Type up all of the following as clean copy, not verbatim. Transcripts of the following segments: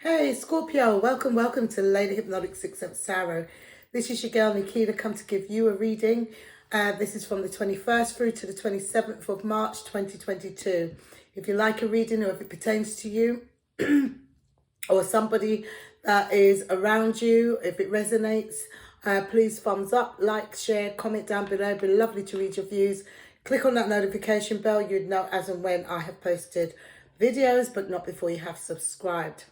Hey Scorpio, welcome to Lady Hypnotic 6 Tarot. This is your girl Nikita come to give you a reading. This is from the 21st through to the 27th of March 2022. If you like a reading or if it pertains to you or somebody that is around you, if it resonates, please thumbs up, like, share, comment down below. It'd be lovely to read your views. Click on that notification bell. You'd know as and when I have posted videos, but not before you have subscribed.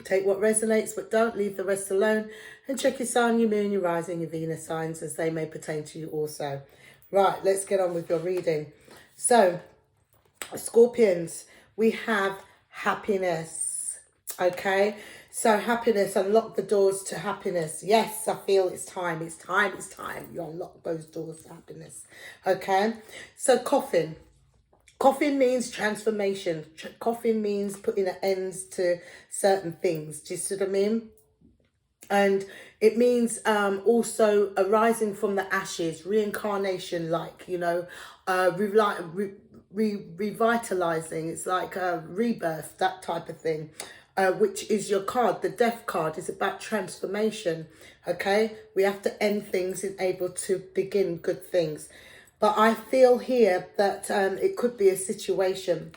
Take what resonates, but don't leave the rest alone. And check your sun, your moon, your rising, your Venus signs, as they may pertain to you also. Right, let's get on with your reading. So, Scorpions, we have happiness. Okay, so happiness, unlock the doors to happiness. Yes, I feel it's time. It's time. You unlock those doors to happiness. Okay, so coffin. Coffin means transformation. Coffin means putting an end to certain things. Do you see what I mean? And it means also arising from the ashes, reincarnation, like, you know, revitalizing. It's like a rebirth, that type of thing, which is your card. The death card is about transformation. Okay, we have to end things and able to begin good things. But I feel here that it could be a situation.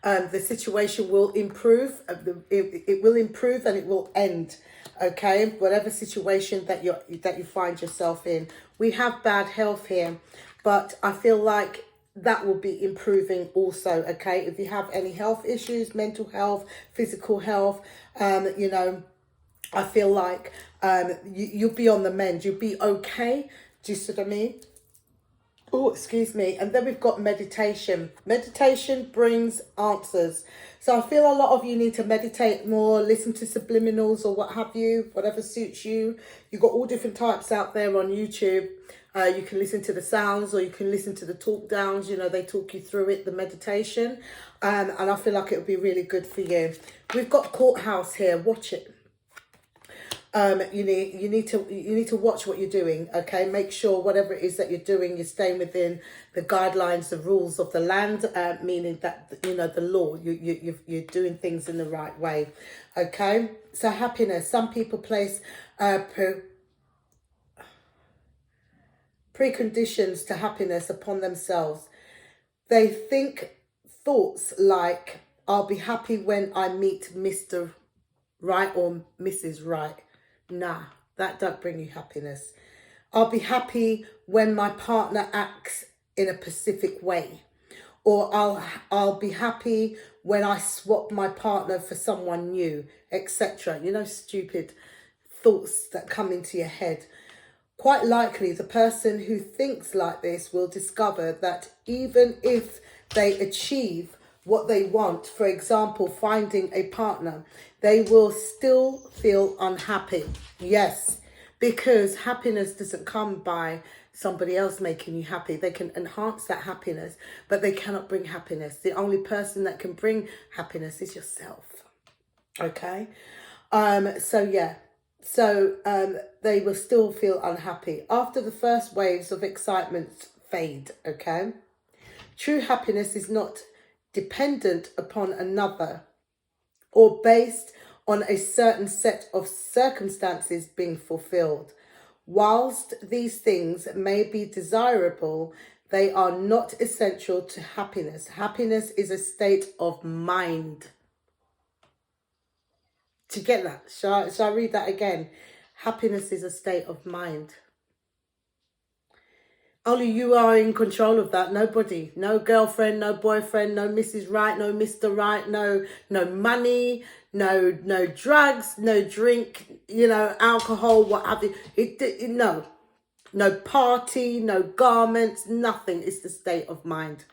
The situation will improve. It will improve and it will end. Okay, whatever situation that you find yourself in. We have bad health here, but I feel like that will be improving also. Okay, if you have any health issues, mental health, physical health, you know, I feel like you'll be on the mend. You'll be okay. Do you see what I mean? Oh, excuse me. And then we've got meditation. Meditation brings answers. So I feel a lot of you need to meditate more, listen to subliminals or what have you, whatever suits you. You've got all different types out there on YouTube. You can listen to the sounds or you can listen to the talk downs. You know, they talk you through it, the meditation. And I feel like it would be really good for you. We've got Courthouse here. Watch it. You need to watch what you're doing. Okay, make sure whatever it is that you're doing, you're staying within the guidelines, the rules of the land, meaning that, you know, the law. You're doing things in the right way. Okay, so happiness. Some people place preconditions to happiness upon themselves. They think thoughts like, "I'll be happy when I meet Mr. Right or Mrs. Right." Nah, that don't bring you happiness. "I'll be happy when my partner acts in a specific way." Or I'll be happy when I swap my partner for someone new, etc. You know, stupid thoughts that come into your head. Quite likely the person who thinks like this will discover that even if they achieve what they want, for example, finding a partner, they will still feel unhappy. Yes, because happiness doesn't come by somebody else making you happy. They can enhance that happiness, but they cannot bring happiness. The only person that can bring happiness is yourself. Okay? So yeah. So they will still feel unhappy after the first waves of excitement fade. Okay? True happiness is not dependent upon another or based on a certain set of circumstances being fulfilled. Whilst these things may be desirable, they are not essential to happiness. Happiness is a state of mind. Do you get that? Shall I read that again? Happiness is a state of mind. Only you are in control of that. Nobody. No girlfriend, no boyfriend, no Mrs. Right, no Mr. Right, no money, no drugs, no drink, you know, alcohol, what have you. No party, no garments, nothing. It's the state of mind.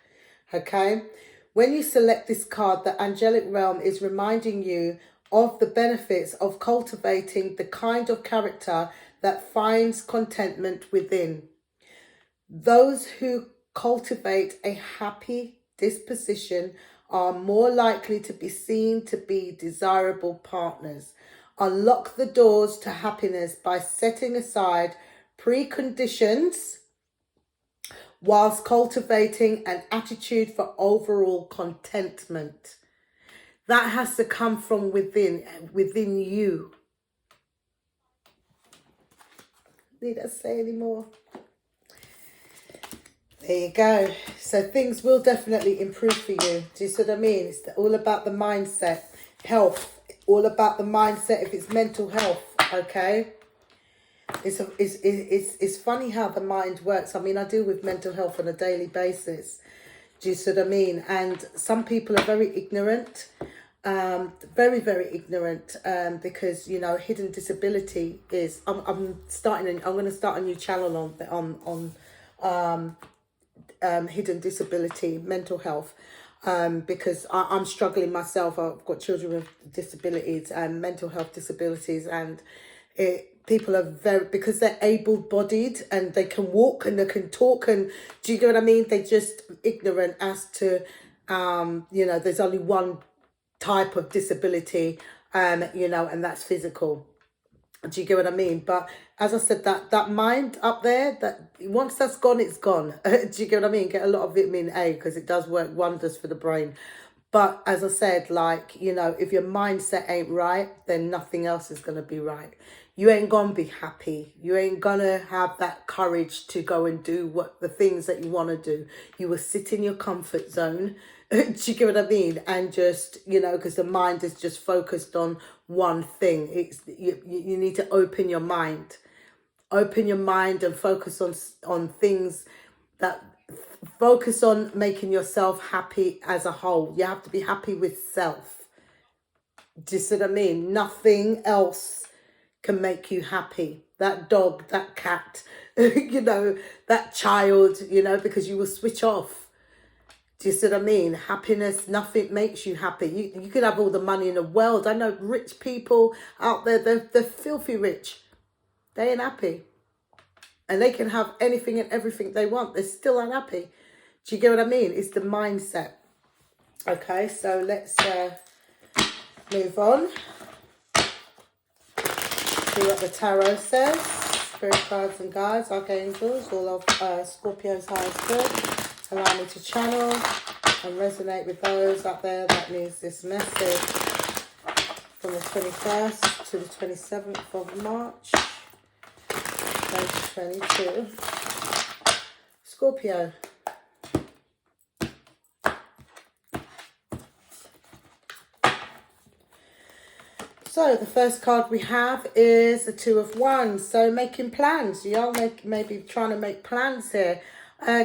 Okay? When you select this card, the angelic realm is reminding you of the benefits of cultivating the kind of character that finds contentment within. Those who cultivate a happy disposition are more likely to be seen to be desirable partners. Unlock the doors to happiness by setting aside preconditions whilst cultivating an attitude for overall contentment. That has to come from within you. Need I say any more? There you go. So things will definitely improve for you. Do you see what I mean? It's all about the mindset, health, all about the mindset. If it's mental health, okay. It's funny how the mind works. I mean, I deal with mental health on a daily basis. Do you see what I mean? And some people are very ignorant, very, very ignorant, because, you know, hidden disability is, I'm going to start a new channel on hidden disability, mental health, because I'm struggling myself. I've got children with disabilities and mental health disabilities, and people are very, because they're able-bodied and they can walk and they can talk, and do you get what I mean? They're just ignorant as to, you know, there's only one type of disability, you know, and that's physical. Do you get what I mean? But as I said, that mind up there, that once that's gone, it's gone. Do you get what I mean? Get a lot of vitamin A because it does work wonders for the brain. But as I said, like, you know, if your mindset ain't right, then nothing else is going to be right. You ain't going to be happy. You ain't going to have that courage to go and do what the things that you want to do. You will sit in your comfort zone. Do you get what I mean? And just, you know, because the mind is just focused on one thing. It's you need to open your mind. Open your mind and focus on things that focus on making yourself happy as a whole. You have to be happy with self. Do you see what I mean? Nothing else can make you happy. That dog, that cat, you know, that child, you know, because you will switch off. Do you see what I mean? Happiness, nothing makes you happy. You could have all the money in the world. I know rich people out there, they're filthy rich. They ain't happy. And they can have anything and everything they want. They're still unhappy. Do you get what I mean? It's the mindset. Okay, so let's move on. See what the tarot says. Spirit cards and guides, archangels, all of Scorpio's highest good. Allow me to channel and resonate with those out there that needs this message from the 21st to the 27th of March 2022. Scorpio. So the first card we have is the Two of Wands. So making plans. Y'all maybe trying to make plans here.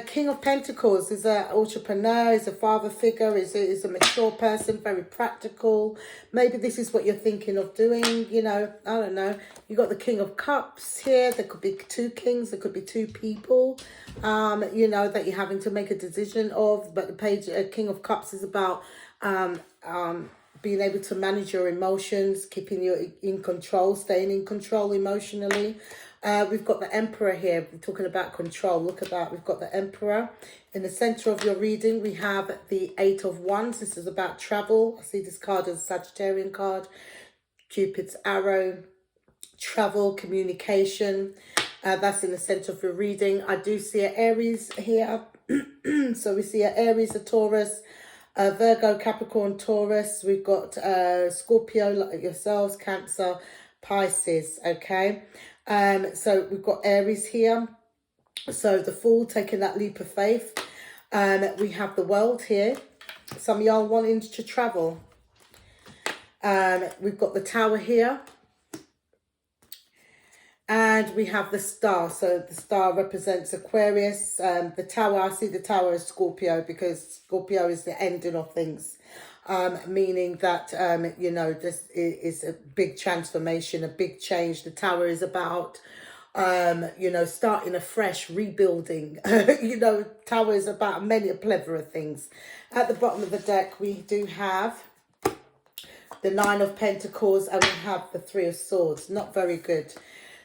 King of Pentacles is an entrepreneur, is a father figure, is a mature person, very practical. Maybe this is what you're thinking of doing, you know, I don't know. You got the King of Cups here. There could be two kings, there could be two people, you know, that you're having to make a decision of. But the page, King of Cups is about being able to manage your emotions, keeping you in control, staying in control emotionally. We've got the Emperor here. We're talking about control. Look at that. We've got the Emperor. In the center of your reading, we have the Eight of Wands. This is about travel. I see this card as a Sagittarian card. Cupid's arrow. Travel, communication. That's in the center of your reading. I do see an Aries here. So we see an Aries, a Taurus, Virgo, Capricorn, Taurus. We've got Scorpio, like yourselves, Cancer, Pisces. Okay. So we've got Aries here. So the Fool, taking that leap of faith. We have the World here. Some of y'all wanting to travel. We've got the Tower here. And we have the Star. So the Star represents Aquarius. The Tower, I see the Tower as Scorpio because Scorpio is the ending of things. Meaning that, you know, this is a big transformation, a big change. The Tower is about, you know, starting afresh, rebuilding. You know, Tower is about many a plethora of things. At the bottom of the deck, we do have the Nine of Pentacles and we have the Three of Swords. Not very good.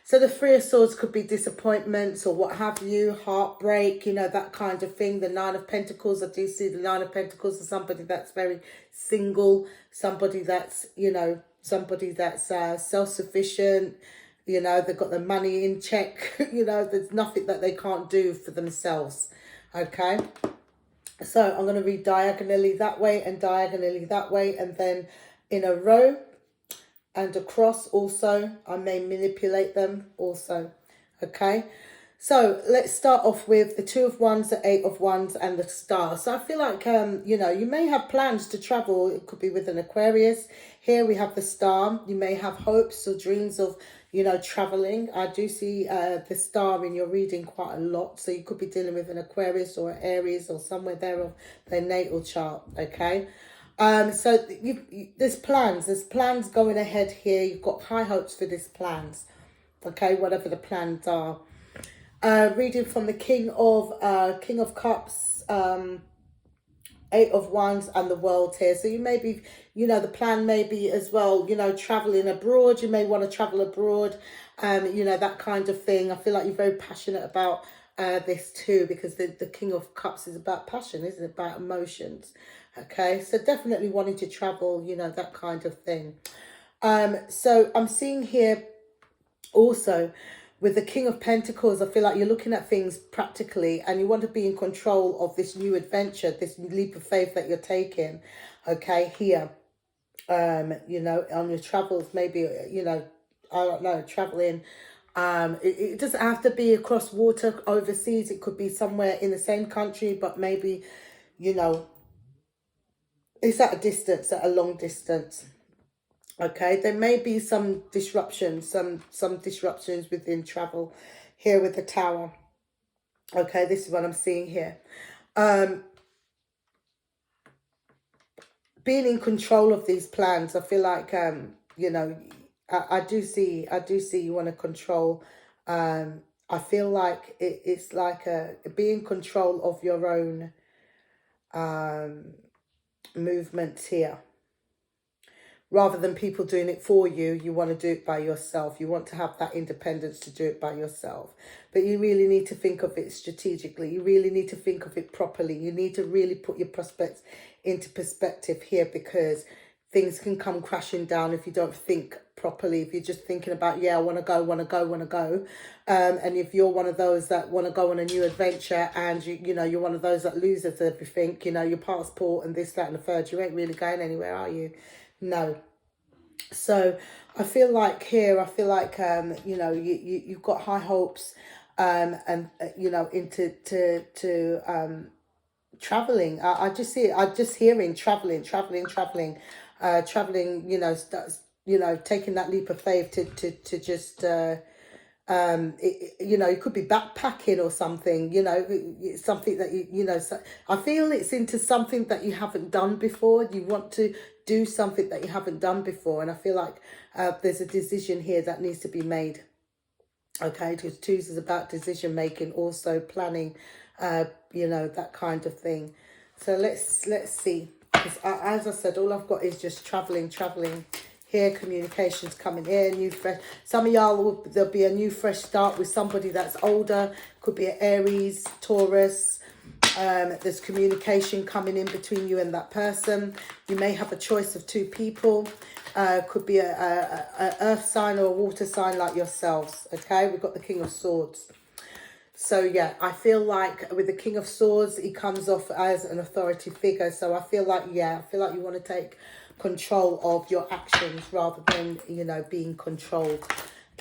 So the Three of Swords could be disappointments or what have you, heartbreak, you know, that kind of thing. The Nine of Pentacles, I do see the Nine of Pentacles as somebody that's very single, somebody that's, you know, somebody that's self-sufficient, you know, they've got their money in check, you know, there's nothing that they can't do for themselves, okay? So I'm going to read diagonally that way and diagonally that way, and then in a row and across also. I may manipulate them also. Okay. So let's start off with the Two of Wands, the Eight of Wands, and the Star. So I feel like, you know, you may have plans to travel. It could be with an Aquarius. Here we have the Star. You may have hopes or dreams of, you know, traveling. I do see the Star in your reading quite a lot. So you could be dealing with an Aquarius or an Aries or somewhere there of their natal chart. Okay. So there's plans going ahead here. You've got high hopes for these plans. Okay, whatever the plans are. Reading from the King of Cups, Eight of Wands, and the World here. So you may be, you know, the plan may be as well, you know, traveling abroad. You may want to travel abroad, you know, that kind of thing. I feel like you're very passionate about this too, because the King of Cups is about passion, isn't it? About emotions. Okay, so definitely wanting to travel, you know, that kind of thing. So I'm seeing here also with the King of Pentacles, I feel like you're looking at things practically and you want to be in control of this new adventure, this leap of faith that you're taking, okay, here. You know, on your travels, maybe, you know, I don't know, traveling. It doesn't have to be across water, overseas. It could be somewhere in the same country, but maybe, you know, it's at a distance, at a long distance. Okay, there may be some disruptions, some disruptions within travel here with the Tower. Okay, this is what I'm seeing here. Being in control of these plans, I feel like you know, I do see you want to control. I feel like it's like be in control of your own movements here. Rather than people doing it for you, you want to do it by yourself. You want to have that independence to do it by yourself. But you really need to think of it strategically. You really need to think of it properly. You need to really put your prospects into perspective here, because things can come crashing down if you don't think properly. If you're just thinking about, yeah, I want to go. And if you're one of those that want to go on a new adventure and, you know, you're one of those that loses everything, you know, your passport and this, that and the third, you ain't really going anywhere, are you? No. So I feel like here, you know, you've got high hopes and you know, into traveling. I just see it, I'm just hearing traveling, you know, you know, taking that leap of faith to just you know, it could be backpacking or something, you know, it's something that you know, so I feel it's into something that you haven't done before. You want to do something that you haven't done before, and I feel like there's a decision here that needs to be made. Okay, because twos is about decision making, also planning, you know, that kind of thing. So let's see, because as I said, all I've got is just traveling. Here, communications coming in, new fresh. Some of y'all, there'll be a new fresh start with somebody that's older. Could be an Aries, Taurus. There's communication coming in between you and that person. You may have a choice of two people. Could be a earth sign or a water sign like yourselves. Okay, we've got the King of Swords. So yeah, I feel like with the King of Swords, he comes off as an authority figure. So I feel like, yeah, I feel like you want to take control of your actions rather than, you know, being controlled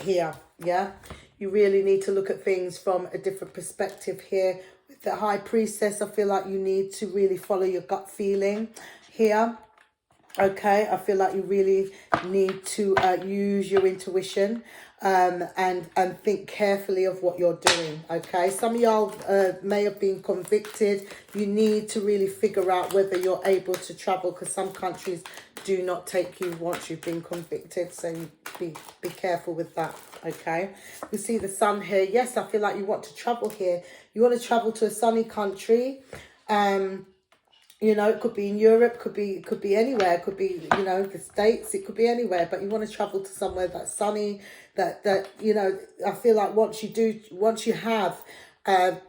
here. Yeah, you really need to look at things from a different perspective here. With the High Priestess, I feel like you need to really follow your gut feeling here. Okay, I feel like you really need to use your intuition and think carefully of what you're doing. Okay, some of y'all may have been convicted. You need to really figure out whether you're able to travel, because some countries do not take you once you've been convicted. So you be careful with that. Okay, you see the sun here. Yes, I feel like you want to travel here. You want to travel to a sunny country. You know, it could be in Europe, could be anywhere, it could be, you know, the States, it could be anywhere, but you want to travel to somewhere that's sunny, that you know, I feel like once you have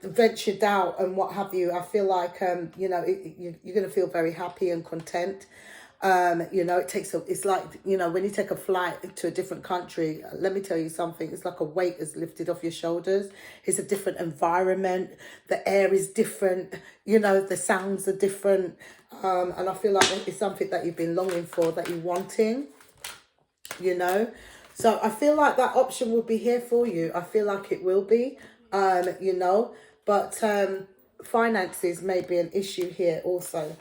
ventured out and what have you, I feel like, you know, you're going to feel very happy and content. You know, it's like, you know, when you take a flight to a different country, let me tell you something, it's like a weight is lifted off your shoulders. It's a different environment. The air is different, you know, the sounds are different. And I feel like it's something that you've been longing for, that you're wanting, you know. So I feel like that option will be here for you. I feel like it will be, you know, but finances may be an issue here also.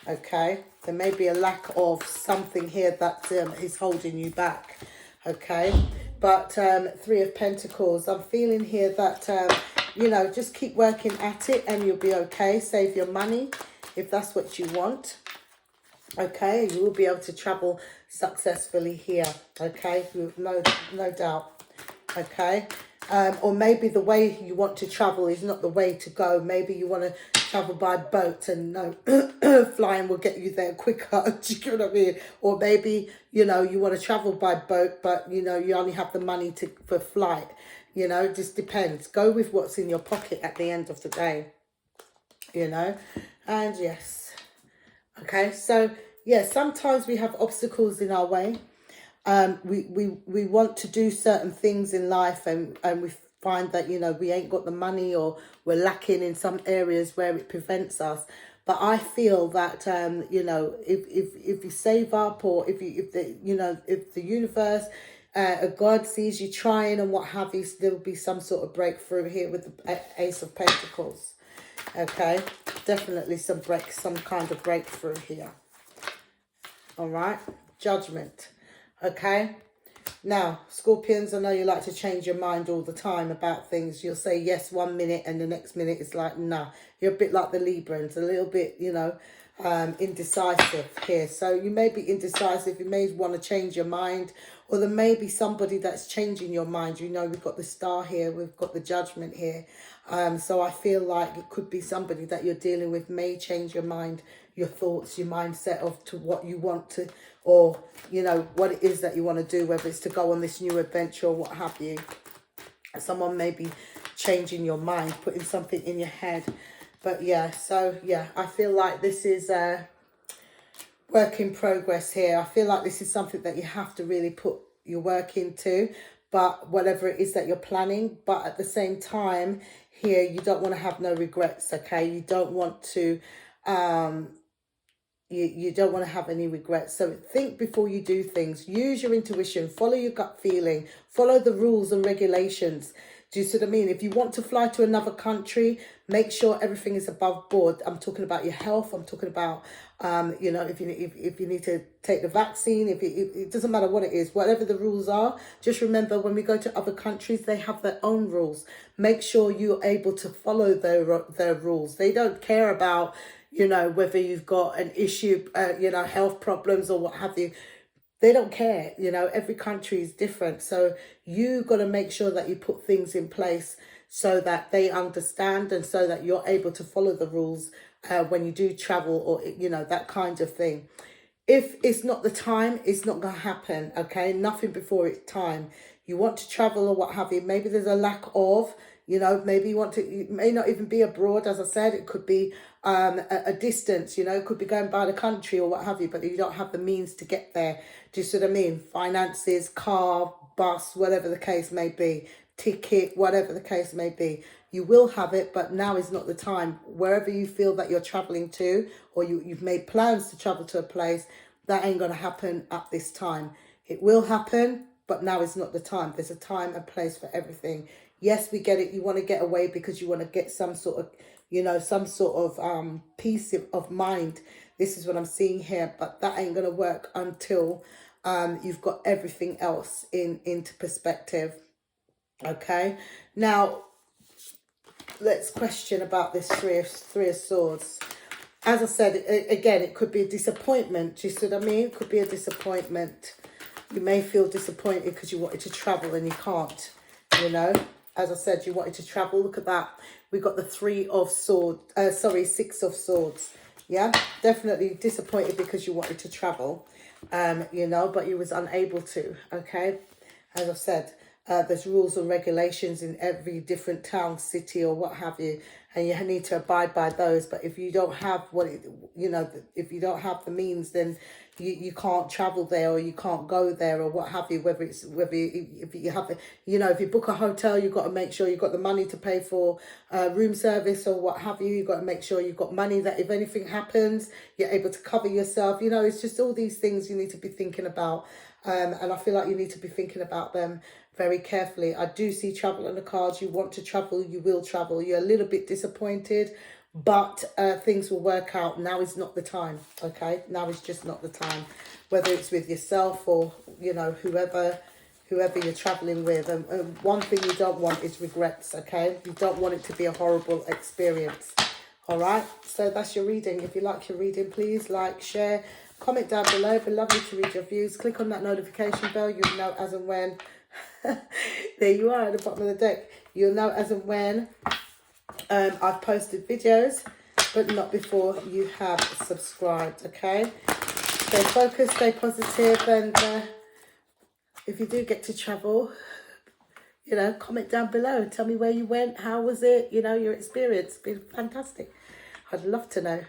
Okay, there may be a lack of something here that is holding you back. Okay, but Three of Pentacles, I'm feeling here that you know, just keep working at it and you'll be okay. Save your money if that's what you want. Okay, you will be able to travel successfully here. Okay, with no doubt. Okay, or maybe the way you want to travel is not the way to go. Maybe you want to travel by boat, and no, flying will get you there quicker. Do you know what I mean? Or maybe, you know, you want to travel by boat, but you know, you only have the money for flight. You know, it just depends. Go with what's in your pocket at the end of the day. You know, and yes. Okay, so yeah, sometimes we have obstacles in our way. We want to do certain things in life, and we find that, you know, we ain't got the money, or we're lacking in some areas where it prevents us. But I feel that you know, if you save up, or if the, you know, if the universe, God sees you trying and what have you, there will be some sort of breakthrough here with the Ace of Pentacles. Okay, definitely some kind of breakthrough here. All right, Judgment. Okay, now Scorpions, I know you like to change your mind all the time about things. You'll say yes 1 minute and the next minute it's like nah. You're a bit like the Librans, a little bit, you know, indecisive here. So you may be indecisive, you may want to change your mind, or there may be somebody that's changing your mind. You know, we've got the Star here, we've got the Judgment here. So I feel like it could be somebody that you're dealing with may change your mind, your thoughts, your mindset of to what you want to, or, you know, what it is that you want to do, whether it's to go on this new adventure or what have you. Someone may be changing your mind, putting something in your head. But yeah, so yeah, I feel like this is a work in progress here. I feel like this is something that you have to really put your work into, but whatever it is that you're planning. But at the same time here, you don't want to have no regrets. Okay, you don't want to you don't want to have any regrets. So think before you do things. Use your intuition, follow your gut feeling, follow the rules and regulations. Do you see what I mean? If you want to fly to another country, make sure everything is above board. I'm talking about your health. I'm talking about, you know, if you need to take the vaccine, if it doesn't matter what it is, whatever the rules are. Just remember, when we go to other countries, they have their own rules. Make sure you're able to follow their rules. They don't care about, you know, whether you've got an issue, you know, health problems or what have you. They don't care, you know, every country is different. So you got to make sure that you put things in place so that they understand, and so that you're able to follow the rules when you do travel, or, you know, that kind of thing. If it's not the time, it's not going to happen, okay? Nothing before it's time. You want to travel or what have you. Maybe there's a lack of, you know, maybe you want to, it may not even be abroad. As I said, it could be a distance, you know, it could be going by the country or what have you, but you don't have the means to get there. Do you see what I mean? Finances, car, bus, whatever the case may be, ticket, whatever the case may be. You will have it, but now is not the time. Wherever you feel that you're traveling to, or you've made plans to travel to a place, that ain't going to happen at this time. It will happen, but now is not the time. There's a time and place for everything. Yes, we get it. You want to get away because you want to get some sort of, you know, some sort of peace of mind. This is what I'm seeing here, but that ain't going to work until you've got everything else into perspective. Okay, now let's question about this three of swords. As I said, again, it could be a disappointment. Do you see what I mean? It could be a disappointment. You may feel disappointed because you wanted to travel and you can't, you know. As I said, you wanted to travel. Look at that. We got the Six of Swords. Yeah, definitely disappointed because you wanted to travel, you know, but you was unable to, okay. As I said, there's rules and regulations in every different town, city, or what have you. and you need to abide by those. But if you don't have if you don't have the means, then you can't travel there, or you can't go there, or what have you. If you have, if you book a hotel, you've got to make sure you've got the money to pay for room service or what have you. You've got to make sure you've got money that if anything happens, you're able to cover yourself. It's just all these things you need to be thinking about. And I feel like you need to be thinking about them very carefully. I do see travel on the cards. You want to travel, you will travel. You're a little bit disappointed, but things will work out. Now is not the time, okay? Now is just not the time. Whether it's with yourself or, whoever you're traveling with. And one thing you don't want is regrets, okay? You don't want it to be a horrible experience, all right? So that's your reading. If you like your reading, please like, share, comment down below. It'd be lovely to read your views. Click on that notification bell. You'll know as and when. There you are at the bottom of the deck. You'll know as and when I've posted videos, but not before you have subscribed, okay? Stay focused, stay positive, and if you do get to travel, comment down below. Tell me where you went, how was it, your experience. It's been fantastic. I'd love to know.